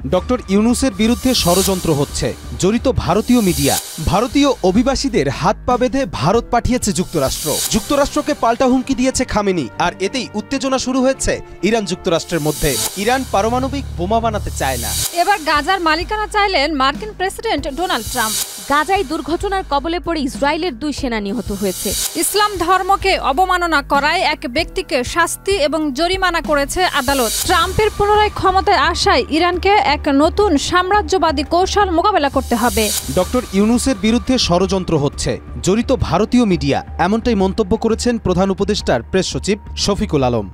Doctor ইউনূসের বিরুদ্ধে ষড়যন্ত্র হচ্ছে, জড়িত ভারতীয় মিডিয়া। ভারতীয় অভিবাসীদের হাত পা বেঁধে ভারত পাঠিয়েছে যুক্তরাষ্ট্র। যুক্তরাষ্ট্রকে পাল্টা হুমকি দিয়েছে খামেনি। আর এতেই উত্তেজনা শুরু হয়েছে ইরান যুক্তরাষ্ট্রের মধ্যে। ইরান পারমাণবিক বোমা বানাতে চায় না। এবার গাজার মালিকানা চাইলেন মার্কিন প্রেসিডেন্ট ডোনাল্ড ট্রাম্প। গাজায় দুর্ঘটনার কবলে পড়ে ইসরায়েলের 2 সেনা নিহত হয়েছে। ইসলাম ধর্মকে অবমাননা করায় এক ব্যক্তিকে শাস্তি এবং জরিমানা করেছে আদালত। ট্রাম্পের পুনরায় ক্ষমতায় আসায় ইরানকে এক নতুন সাম্রাজ্যবাদী কৌশল মোকাবেলা করতে হবে। ডক্টর ইউনূসের বিরুদ্ধে ষড়যন্ত্র হচ্ছে, জড়িত ভারতীয় মিডিয়া, এমনটাই মন্তব্য করেছেন প্রধান উপদেষ্টার প্রেস সচিব শফিকুল আলম।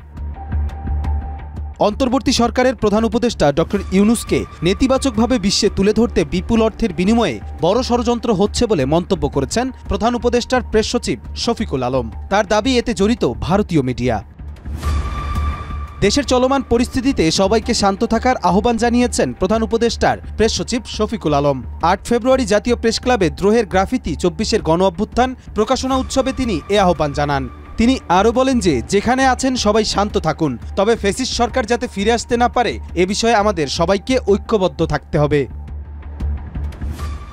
অন্তর্বর্তী সরকারের প্রধান উপদেষ্টা ডক্টর ইউনূসকে নেতিবাচকভাবে বিশ্বে তুলে ধরতে বিপুল অর্থের বিনিময়ে বড় ষড়যন্ত্র হচ্ছে বলে মন্তব্য করেছেন প্রধান উপদেষ্টার প্রেস সচিব শফিকুল আলম। তার দাবি, এতে জড়িত ভারতীয় মিডিয়া। দেশের চলমান পরিস্থিতিতে সবাইকে শান্ত থাকার আহ্বান জানিয়েছেন প্রধান উপদেষ্টার প্রেস সচিব শফিকুল আলম। 8 ফেব্রুয়ারি জাতীয় প্রেস ক্লাবে দ্রোহের গ্রাফিতি 24-এর গণ অভ্যুত্থান প্রকাশনা উৎসবে তিনি এ আহ্বান জানান। তিনি আরও বলেন যে, যেখানে আছেন সবাই শান্ত থাকুন, তবে ফ্যাসিস্ট সরকার যাতে ফিরে আসতে না পারে এ বিষয়ে আমাদের সবাইকে ঐক্যবদ্ধ থাকতে হবে।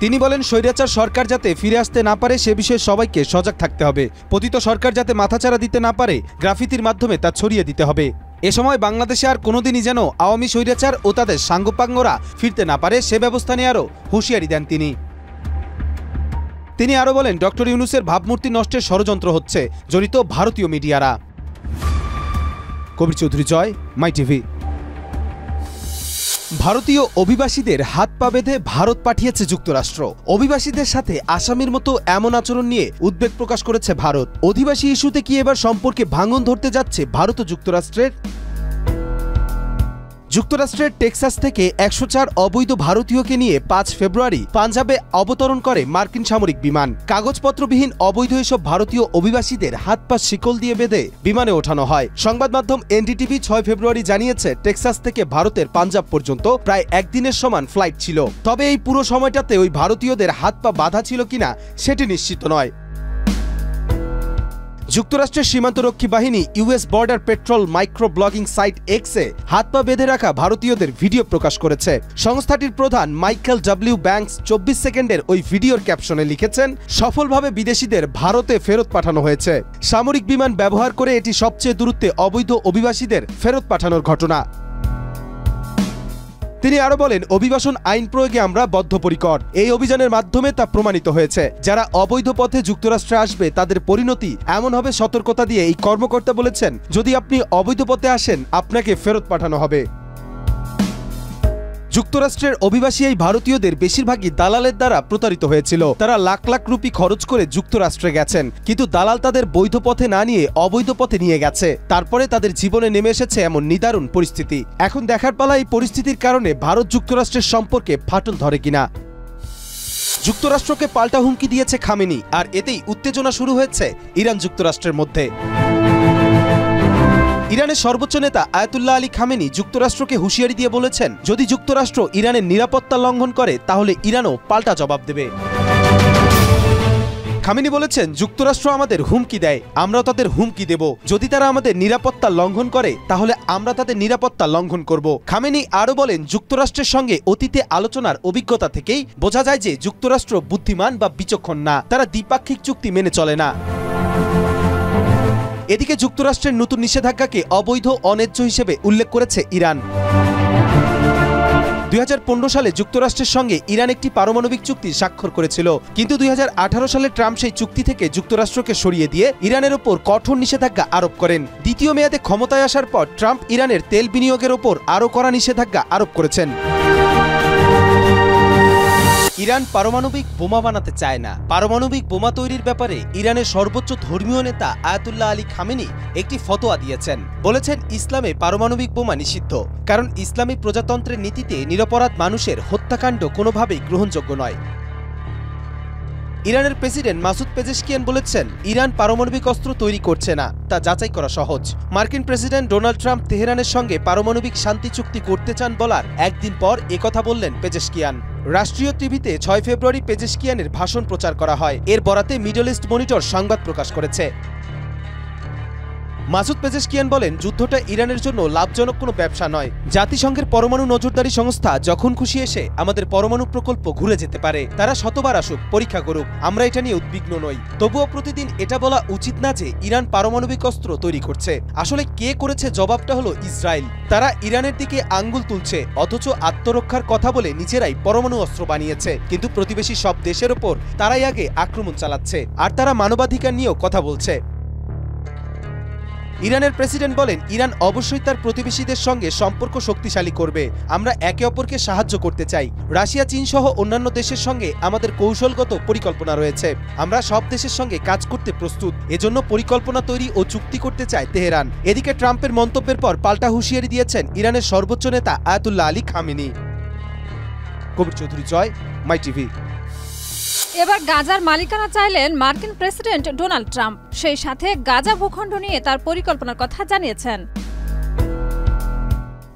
তিনি বলেন, স্বৈরাচার সরকার যাতে ফিরে আসতে না পারে সে বিষয়ে সবাইকে সজাগ থাকতে হবে। পতিত সরকার যাতে মাথাচাড়া দিতে না পারে গ্রাফিতির মাধ্যমে তা ছড়িয়ে দিতে হবে। এ সময় বাংলাদেশে আর কোনোদিনই যেন আওয়ামী স্বৈরাচার ও তাদের সাঙ্গপাঙ্গরা ফিরতে না পারে সে ব্যবস্থা নেওয়ারও হুঁশিয়ারি দেন তিনি আরও বলেন, ডক্টর ইউনূসের ভাবমূর্তি নষ্টের ষড়যন্ত্র হচ্ছে, জড়িত ভারতীয় মিডিয়ারা। কবির চৌধুরী জয়, মাই টিভি। ভারতীয় অভিবাসীদের হাত পা বেঁধে ভারত পাঠিয়েছে যুক্তরাষ্ট্র। অভিবাসীদের সাথে আসামির মতো এমন আচরণ নিয়ে উদ্বেগ প্রকাশ করেছে ভারত। অধিবাসী ইস্যুতে কি এবার সম্পর্কে ভাঙন ধরতে যাচ্ছে ভারত ও যুক্তরাষ্ট্রের? যুক্তরাষ্ট্রের টেক্সাস থেকে 104 অবৈধ ভারতীয়কে নিয়ে 5 ফেব্রুয়ারি পাঞ্জাবে অবতরণ করে মার্কিন সামরিক বিমান। কাগজপত্রবিহীন অবৈধ এসব ভারতীয় অভিবাসীদের হাত পা শিকল দিয়ে বেঁধে বিমানে ওঠানো হয়। সংবাদ মাধ্যম এনডিটিভি 6 ফেব্রুয়ারি জানিয়েছে, টেক্সাস থেকে ভারতের পাঞ্জাব পর্যন্ত প্রায় একদিনের সমান ফ্লাইট ছিল। তবে এই পুরো সময়টাতে ওই ভারতীয়দের হাত পা বাঁধা ছিল কিনা সেটি নিশ্চিত নয়। যুক্তরাষ্ট্রের সীমান্তরক্ষী বাহিনী US border patrol micro blogging site এক্সে হাত পা বেঁধে রাখা ভারতীয়দের ভিডিও প্রকাশ করেছে। সংস্থাটির প্রধান মাইকেল ডব্লিউ ব্যাংকস 24 সেকেন্ডের ওই ভিডিওর ক্যাপশনে লিখেছেন, সফলভাবে বিদেশিদের ভারতে ফেরত পাঠানো হয়েছে। সামরিক বিমান ব্যবহার করে এটি সবচেয়ে দূরত্বে অবৈধ অভিবাসীদের ফেরত পাঠানোর ঘটনা। তিনি আরো বলেন, অভিবাসন আইন প্রয়োগে আমরা বদ্ধপরিকর। এই অভিযানের মাধ্যমে তা প্রমাণিত হয়েছে। যারা অবৈধ পথে যুক্তরাষ্ট্রে আসবে তাদের পরিণতি এমন হবে, সতর্কতা দিয়ে এই কর্মকর্তা বলেছেন, যদি আপনি অবৈধ পথে আসেন আপনাকে ফেরত পাঠানো হবে। যুক্তরাষ্ট্রের অভিবাসী এই ভারতীয়দের বেশিরভাগই দালালের দ্বারা প্রতারিত হয়েছিল। তারা লাখ লাখ রুপি খরচ করে যুক্তরাষ্ট্রে গেছেন, কিন্তু দালাল তাদের বৈধ পথে না নিয়ে অবৈধ পথে নিয়ে গেছে। তারপরে তাদের জীবনে নেমে এসেছে এমন নিদারুণ পরিস্থিতি। এখন দেখার পালা এই পরিস্থিতির কারণে ভারত যুক্তরাষ্ট্রের সম্পর্কে ফাটল ধরে কিনা। যুক্তরাষ্ট্রকে পাল্টা হুমকি দিয়েছে খামেনি। আর এতেই উত্তেজনা শুরু হয়েছে ইরান যুক্তরাষ্ট্রের মধ্যে। ইরানের সর্বোচ্চ নেতা আয়াতুল্লাহ আলী খামেনি যুক্তরাষ্ট্রকে হুঁশিয়ারি দিয়ে বলেছেন, যদি যুক্তরাষ্ট্র ইরানের নিরাপত্তা লঙ্ঘন করে তাহলে ইরানও পাল্টা জবাব দেবে। খামেনি বলেছেন, যুক্তরাষ্ট্র আমাদের হুমকি দেয়, আমরাও তাদের হুমকি দেব। যদি তারা আমাদের নিরাপত্তা লঙ্ঘন করে তাহলে আমরা তাদের নিরাপত্তা লঙ্ঘন করব। খামেনি আরও বলেন, যুক্তরাষ্ট্রের সঙ্গে অতীতে আলোচনার অভিজ্ঞতা থেকেই বোঝা যায় যে যুক্তরাষ্ট্র বুদ্ধিমান বা বিচক্ষণ না। তারা দ্বিপাক্ষিক চুক্তি মেনে চলে না। এদিকে যুক্তরাষ্ট্রের নতুন নিষেধাজ্ঞাকে অবৈধ অন্যায্য হিসেবে উল্লেখ করেছে ইরান। 2015 সালে যুক্তরাষ্ট্রের সঙ্গে ইরান একটি পারমাণবিক চুক্তি স্বাক্ষর করেছিল, কিন্তু 2018 সালে ট্রাম্প সেই চুক্তি থেকে যুক্তরাষ্ট্রকে সরিয়ে দিয়ে ইরানের ওপর কঠোর নিষেধাজ্ঞা আরোপ করেন। দ্বিতীয় মেয়াদে ক্ষমতায় আসার পর ট্রাম্প ইরানের তেল বিনিয়োগের ওপর আরও কড়া নিষেধাজ্ঞা আরোপ করেছেন। ইরান পারমাণবিক বোমা বানাতে চায় না। পারমাণবিক বোমা তৈরির ব্যাপারে ইরানের সর্বোচ্চ ধর্মীয় নেতা আয়াতুল্লাহ আলী খামেনি একটি ফতোয়া দিয়েছেন। বলেছেন, ইসলামে পারমাণবিক বোমা নিষিদ্ধ, কারণ ইসলামী প্রজাতন্ত্রের নীতিতে নিরপরাধ মানুষের হত্যাকাণ্ড কোনোভাবেই গ্রহণযোগ্য নয়। ইরানের প্রেসিডেন্ট মাসুদ পেজেশকিয়ান বলেছেন, ইরান পারমাণবিক অস্ত্র তৈরি করছে না, তা যাচাই করা সহজ। মার্কিন প্রেসিডেন্ট ডোনাল্ড ট্রাম্প তেহরানের সঙ্গে পারমাণবিক শান্তি চুক্তি করতে চান বলার একদিন পর একথা বললেন পেজেশকিয়ান। রাষ্ট্রীয় টিভিতে 6 ফেব্রুয়ারি পেজেশকিয়ানের ভাষণ প্রচার করা হয়। এর বরাতে মিডল ইস্ট মনিটর সংবাদ প্রকাশ করেছে। মাসুদ পেজেশকিয়ান বলেন, যুদ্ধটা ইরানের জন্য লাভজনক কোনো ব্যবসা নয়। জাতিসংঘের পরমাণু নজরদারি সংস্থা যখন খুশি এসে আমাদের পরমাণু প্রকল্প ঘুরে যেতে পারে। তারা শতবার আসুক, পরীক্ষা করুক, আমরা এটা নিয়ে উদ্বিগ্ন নই। তবুও প্রতিদিন এটা বলা উচিত না যে ইরান পারমাণবিক অস্ত্র তৈরি করছে। আসলে কে করেছে, জবাবটা হলো ইসরায়েল। তারা ইরানের দিকে আঙ্গুল তুলছে, অথচ আত্মরক্ষার কথা বলে নিজেরাই পরমাণু অস্ত্র বানিয়েছে। কিন্তু প্রতিবেশী সব দেশের ওপর তারাই আগে আক্রমণ চালাচ্ছে, আর তারা মানবাধিকার নিয়েও কথা বলছে। ইরানের প্রেসিডেন্ট বলেন, ইরান অবশ্যই তার প্রতিবেশীদের সঙ্গে সম্পর্ক শক্তিশালী করবে। আমরা একে অপরকে সাহায্য করতে চাই। রাশিয়া, চীন সহ অন্যান্য দেশের সঙ্গে আমাদের কৌশলগত পরিকল্পনা রয়েছে। আমরা সব দেশের সঙ্গে কাজ করতে প্রস্তুত। এজন্য পরিকল্পনা তৈরি ও চুক্তি করতে চায় তেহরান। এদিকে ট্রাম্পের মন্তব্যের পর পাল্টা হুঁশিয়ারি দিয়েছেন ইরানের সর্বোচ্চ নেতা আয়াতুল্লাহ আলী খামেনি। কবির চৌধুরী, জয়, মাই টিভি। এবার গাজার মালিকানা চাইলেন মার্কিন প্রেসিডেন্ট ডোনাল্ড ট্রাম্প। সেই সাথে গাজা ভূখণ্ড নিয়ে তার পরিকল্পনার কথা জানিয়েছেন।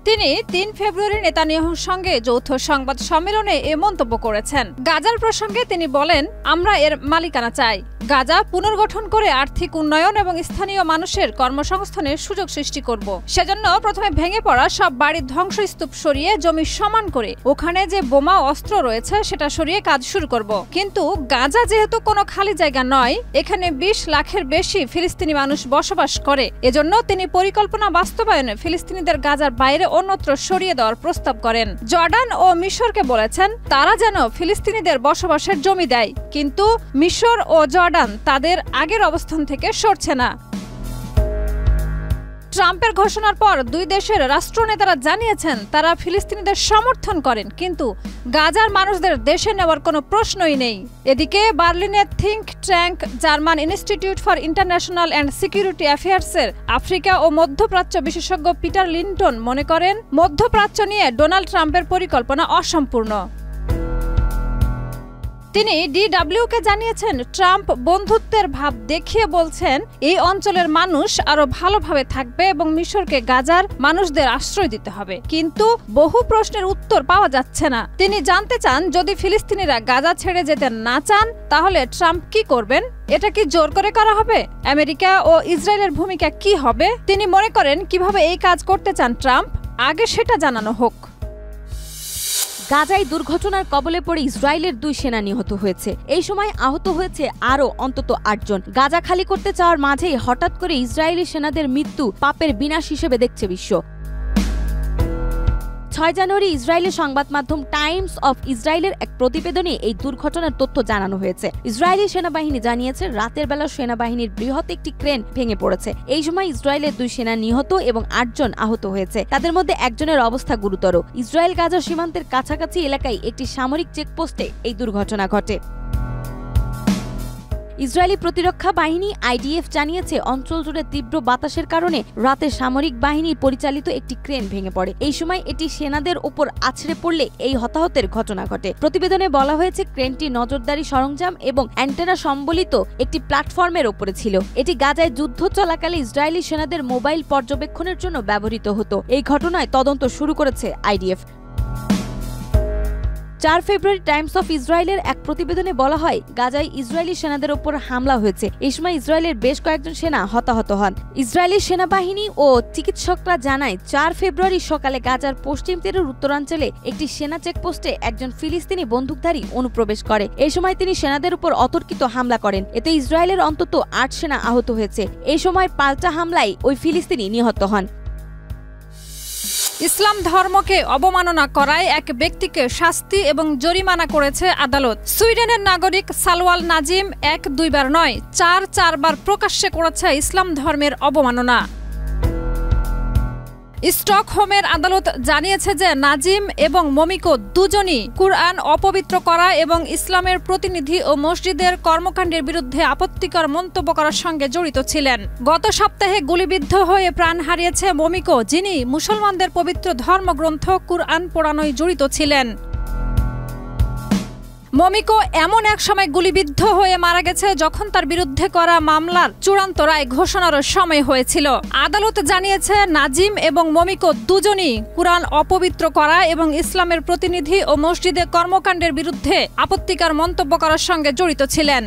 তিনি 3 ফেব্রুয়ারি নেতানিয়াহুর সঙ্গে যৌথ সংবাদ সম্মেলনে এ মন্তব্য করেছেন। গাজার প্রসঙ্গে তিনি বলেন, আমরা এর মালিকানা চাই। গাজা পুনর্গঠন করে আর্থিক উন্নয়ন এবং স্থানীয় মানুষের কর্মসংস্থানের সুযোগ সৃষ্টি করব। সেজন্য প্রথমে ভেঙে পড়া সব বাড়ির ধ্বংসস্তূপ সরিয়ে জমি সমান করে ওখানে যে বোমা অস্ত্র রয়েছে সেটা সরিয়ে কাজ শুরু করব। কিন্তু গাজা যেহেতু কোনো খালি জায়গা নয়, এখানে 20 লাখের বেশি ফিলিস্তিনি মানুষ বসবাস করে। এজন্য তিনি পরিকল্পনা বাস্তবায়নে ফিলিস্তিনিদের গাজার বাইরে অন্যত্র সরিয়ে দেওয়ার প্রস্তাব করেন। জর্ডান ও মিশরকে বলেছেন তারা যেন ফিলিস্তিনিদের বসবাসের জমি দেয়, কিন্তু মিশর ও জর্ডান তাদের আগের অবস্থান থেকে সরছে না। ট্রাম্পের ঘোষণার পর দুই দেশের রাষ্ট্রনেতারা জানিয়েছেন তারা ফিলিস্তিনিদের সমর্থন করেন, কিন্তু গাজার মানুষদের দেশে নেওয়ার কোনো প্রশ্নই নেই। এদিকে বার্লিনে think tank German institute for international and security অ্যাফেয়ার্সের আফ্রিকা ও মধ্যপ্রাচ্য বিশেষজ্ঞ পিটার লিন্টন মনে করেন, মধ্যপ্রাচ্য নিয়ে ডোনাল্ড ট্রাম্পের পরিকল্পনা অসম্পূর্ণ। তিনি ডিডব্লিউকে জানিয়েছেন, ট্রাম্প বন্ধুত্বের ভাব দেখিয়ে বলছেন এই অঞ্চলের মানুষ আরো ভালোভাবে থাকবে এবং মিশরকে গাজার মানুষদের আশ্রয় দিতে হবে, কিন্তু বহু প্রশ্নের উত্তর পাওয়া যাচ্ছে না। তিনি জানতে চান, যদি ফিলিস্তিনিরা গাজা ছেড়ে যেতে না চান তাহলে ট্রাম্প কি করবেন? এটা কি জোর করে করা হবে? আমেরিকা ও ইসরায়েলের ভূমিকা কি হবে? তিনি মনে করেন কিভাবে এই কাজ করতে চান ট্রাম্প, আগে সেটা জানানো হোক। গাজায় দুর্ঘটনার কবলে পড়ে ইসরায়েলের 2 সেনা নিহত হয়েছে। এই সময় আহত হয়েছে আরও অন্তত 8 জন। গাজা খালি করতে চাওয়ার মাঝেই হঠাৎ করে ইসরায়েলি সেনাদের মৃত্যু পাপের বিনাশ হিসেবে দেখছে বিশ্ব। 6 জানুয়ারি ইসরায়েলের সংবাদ মাধ্যম টাইমস অফ ইসরায়েলের এক প্রতিবেদনে এই দুর্ঘটনার তথ্য জানানো হয়েছে। ইসরায়েলি সেনাবাহিনী জানিয়েছে রাতের বেলা সেনাবাহিনীর বৃহৎ একটি ক্রেন ভেঙে পড়েছে। এই সময় ইসরায়েলের 2 সেনা নিহত এবং 8 জন আহত হয়েছে। তাদের মধ্যে একজনের অবস্থা গুরুতর। ইসরায়েল গাজা সীমান্তের কাছাকাছি এলাকায় একটি সামরিক চেকপোস্টে এই দুর্ঘটনা ঘটে। ইসরায়েলি প্রতিরক্ষা বাহিনী আইডিএফ জানিয়েছে অঞ্চল জুড়ে তীব্র বাতাসের কারণে রাতে সামরিক বাহিনীর পরিচালিত একটি ক্রেন ভেঙে পড়ে। এই সময় এটি সেনাদের উপর আছড়ে পড়লে এই হতাহতের ঘটনা ঘটে। প্রতিবেদনে বলা হয়েছে ক্রেনটি নজরদারি সরঞ্জাম এবং অ্যান্টেনা সম্বলিত একটি প্ল্যাটফর্মের উপরে ছিল। এটি গাজায় যুদ্ধ চলাকালে ইসরায়েলি সেনাদের মোবাইল পর্যবেক্ষণের জন্য ব্যবহৃত হতো। এই ঘটনায় তদন্ত শুরু করেছে আইডিএফ। 4 ফেব্রুয়ারি টাইমস অফ ইসরায়েলের এক প্রতিবেদনে বলা হয়, গাজায় ইসরায়েলি সেনাদের উপর হামলা হয়েছে। এই সময় ইসরায়েলের বেশ কয়েকজন সেনা হতাহত হন। ইসরায়েলি সেনাবাহিনী ও চিকিৎসকরা জানায় 4 ফেব্রুয়ারি সকালে গাজার পশ্চিম তীরের উত্তরাঞ্চলে একটি সেনা চেকপোস্টে একজন ফিলিস্তিনি বন্দুকধারী অনুপ্রবেশ করে। এই সময় তিনি সেনাদের উপর অতর্কিত হামলা করেন। এতে ইসরায়েলের অন্তত 8 সেনা আহত হয়েছে। এই সময় পাল্টা হামলায় ওই ফিলিস্তিনি নিহত হন। ইসলাম ধর্মকে অবমাননা করায় এক ব্যক্তিকে শাস্তি এবং জরিমানা করেছে আদালত। সুইডেনের নাগরিক সালওয়াল নাজিম 1-2 বার নয় 4 বার প্রকাশ্যে করেছে ইসলাম ধর্মের অবমাননা। স্টকহোমের আদালত জানিয়েছে যে নাজিম এবং মমিকো দুজনই কুরআন অপবিত্র করা এবং ইসলামের প্রতিনিধি ও মসজিদের কর্মকাণ্ডের বিরুদ্ধে আপত্তিকর মন্তব্য করার সঙ্গে জড়িত ছিলেন। গত সপ্তাহে গুলিবিদ্ধ হয়ে প্রাণ হারিয়েছে মমিকো, যিনি মুসলমানদের পবিত্র ধর্মগ্রন্থ কুরআন পোড়ানোয় জড়িত ছিলেন। মমিকো এমন এক সময় গুলিবিদ্ধ হয়ে মারা গেছে যখন তার বিরুদ্ধে করা মামলার চূড়ান্ত রায় ঘোষণার সময় হয়েছিল। আদালত জানিয়েছে নাজিম এবং মমিকো দুজনই কুরআন অপবিত্র করা এবং ইসলামের প্রতিনিধি ও মসজিদে কর্মকাণ্ডের বিরুদ্ধে আপত্তিকর মন্তব্য করার সঙ্গে জড়িত ছিলেন।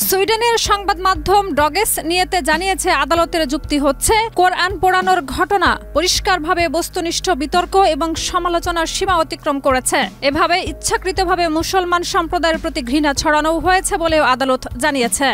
সুইডেনের সংবাদ মাধ্যম ডগেস নিয়েতে জানিয়েছে আদালতের যুক্তি হচ্ছে কোরআন পোড়ানোর ঘটনা পরিষ্কারভাবে বস্তুনিষ্ঠ বিতর্ক এবং সমালোচনার সীমা অতিক্রম করেছে। এভাবে ইচ্ছাকৃতভাবে মুসলমান সম্প্রদায়ের প্রতি ঘৃণা ছড়ানো হয়েছে বলেও আদালত জানিয়েছে।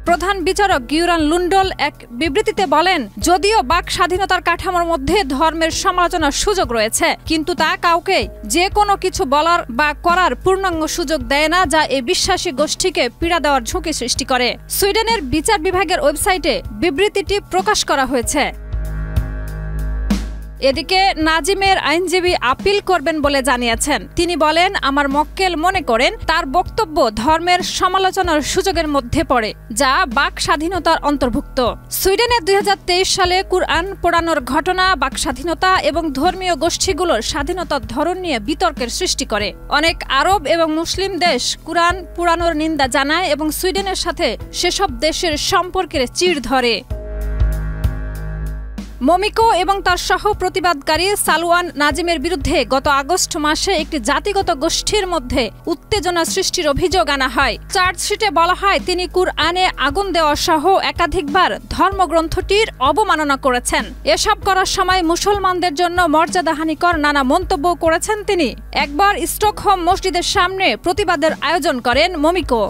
প্রধান বিচারক গিউরান লুন্ডল এক বিবৃতিতে বলেন, যদিও বাক স্বাধীনতার কাঠামোর মধ্যে ধর্মের সমালোচনার সুযোগ রয়েছে, কিন্তু তা কাউকে যে কোনো কিছু বলার বা করার পূর্ণাঙ্গ সুযোগ দেয় না যা এই বিশ্বাসী গোষ্ঠীকে পীড়া দেওয়ার ঝুঁকি সৃষ্টি করে। সুইডেনের বিচার বিভাগের ওয়েবসাইটে বিবৃতিটি প্রকাশ করা হয়েছে। এদিকে নাজিমের আইনজীবী আপিল করবেন বলে জানিয়েছেন। তিনি বলেন, আমার মক্কেল মনে করেন তার বক্তব্য ধর্মের সমালোচনার সুযোগের মধ্যে পড়ে, যা বাক স্বাধীনতার অন্তর্ভুক্ত। সুইডেনে 2023 সালে কুরআন পোড়ানোর ঘটনা বাক স্বাধীনতা এবং ধর্মীয় গোষ্ঠীগুলোর স্বাধীনতার ধরন নিয়ে বিতর্কের সৃষ্টি করে। অনেক আরব এবং মুসলিম দেশ কুরআন পোড়ানোর নিন্দা জানায় এবং সুইডেনের সাথে সেসব দেশের সম্পর্কের চিড় ধরে। মমিকো এবং তার সহ প্রতিবাদকারী সালওয়ান নাজিমের বিরুদ্ধে গত আগস্ট মাসে একটি জাতিগত গোষ্ঠীর মধ্যে উত্তেজনা সৃষ্টির অভিযোগ আনা হয়। চার্জশিটে বলা হয়, তিনি কুরআনে আগুন দেওয়া সহ একাধিকবার ধর্মগ্রন্থটির অবমাননা করেছেন। এসব করার সময় মুসলমানদের জন্য মর্যাদাহানিকর নানা মন্তব্য করেছেন তিনি। একবার স্টকহোম মসজিদের সামনে প্রতিবাদের আয়োজন করেন মমিকো।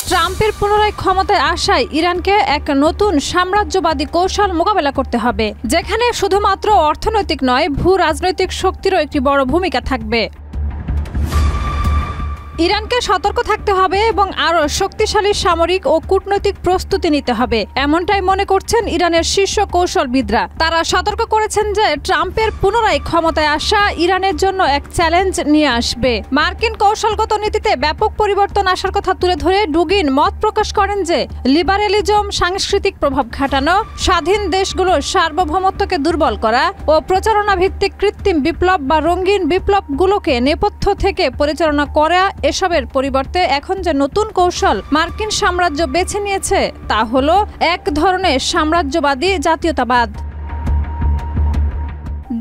ট্রাম্পের পুনরায় ক্ষমতায় আসায় ইরানকে এক নতুন সাম্রাজ্যবাদী কৌশল মোকাবেলা করতে হবে, যেখানে শুধুমাত্র অর্থনৈতিক নয়, ভূ রাজনৈতিক শক্তিরও একটি বড় ভূমিকা থাকবে। ইরানকে সতর্ক থাকতে হবে এবং আরও শক্তিশালী সামরিক ও কূটনৈতিক প্রস্তুতি নিতে হবে, এমনটাই মনে করছেন ইরানের শীর্ষ কৌশলবিদরা। তারা সতর্ক করেছেন যে ট্রাম্পের পুনরায় ক্ষমতায় আসা ইরানের জন্য এক চ্যালেঞ্জ নিয়ে আসবে। মার্কিন কৌশলগত নীতিতে ব্যাপক পরিবর্তন আসার কথা তুলে ধরে ডুগিন মত প্রকাশ করেন যে লিবারেলিজম, সাংস্কৃতিক প্রভাব খাটানো, স্বাধীন দেশগুলোর সার্বভৌমত্বকে দুর্বল করা ও প্রচারণা ভিত্তিক কৃত্রিম বিপ্লব বা রঙিন বিপ্লবগুলোকে নেপথ্য থেকে পরিচালনা করা, এসবের পরিবর্তে এখন যে নতুন কৌশল মার্কিন সাম্রাজ্য বেছে নিয়েছে তা হলো এক ধরনের সাম্রাজ্যবাদী জাতীয়তাবাদ।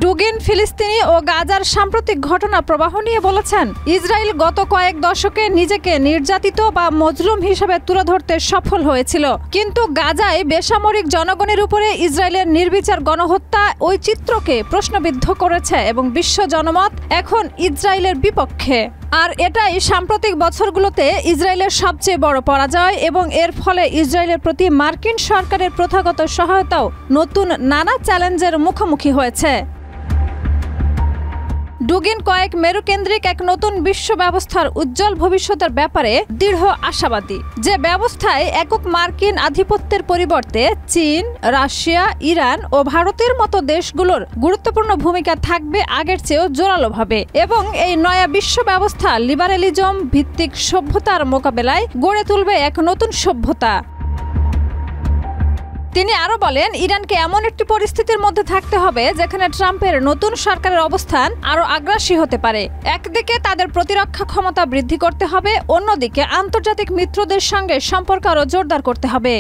ডুগিন ফিলিস্তিনি ও গাজার সাম্প্রতিক ঘটনা প্রবাহ নিয়ে বলেছেন, ইসরায়েল গত কয়েক দশকে নিজেকে নির্যাতিত বা মজলুম হিসেবে তুলে ধরতে সফল হয়েছিল, কিন্তু গাজায় বেসামরিক জনগণের উপরে ইসরায়েলের নির্বিচার গণহত্যা ওই চিত্রকে প্রশ্নবিদ্ধ করেছে এবং বিশ্ব জনমত এখন ইসরায়েলের বিপক্ষে। আর এটাই সাম্প্রতিক বছরগুলোতে ইসরায়েলের সবচেয়ে বড় পরাজয় এবং এর ফলে ইসরায়েলের প্রতি মার্কিন সরকারের প্রথাগত সহায়তাও নতুন নানা চ্যালেঞ্জের মুখোমুখি হয়েছে। ডুগিন কয়েক মেরুকেন্দ্রিক এক নতুন বিশ্ব ব্যবস্থার উজ্জ্বল ভবিষ্যতের ব্যাপারে দৃঢ় আশাবাদী, যে ব্যবস্থায় একক মার্কিন আধিপত্যের পরিবর্তে চীন, রাশিয়া, ইরান ও ভারতের মতো দেশগুলোর গুরুত্বপূর্ণ ভূমিকা থাকবে আগের চেয়েও জোরালোভাবে, এবং এই নয়া বিশ্ব ব্যবস্থা লিবারেলিজম ভিত্তিক সভ্যতার মোকাবেলায় গড়ে তুলবে এক নতুন সভ্যতা। তিনি আরো বলেন, ইরানকে এমন একটি পরিস্থিতির মধ্যে থাকতে হবে যেখানে ট্রাম্পের নতুন সরকারের অবস্থান আরো আগ্রাসী হতে পারে। একদিকে তাদের প্রতিরক্ষা ক্ষমতা বৃদ্ধি করতে হবে, অন্যদিকে আন্তর্জাতিক মিত্রদের সঙ্গে সম্পর্ক আরো জোরদার করতে হবে।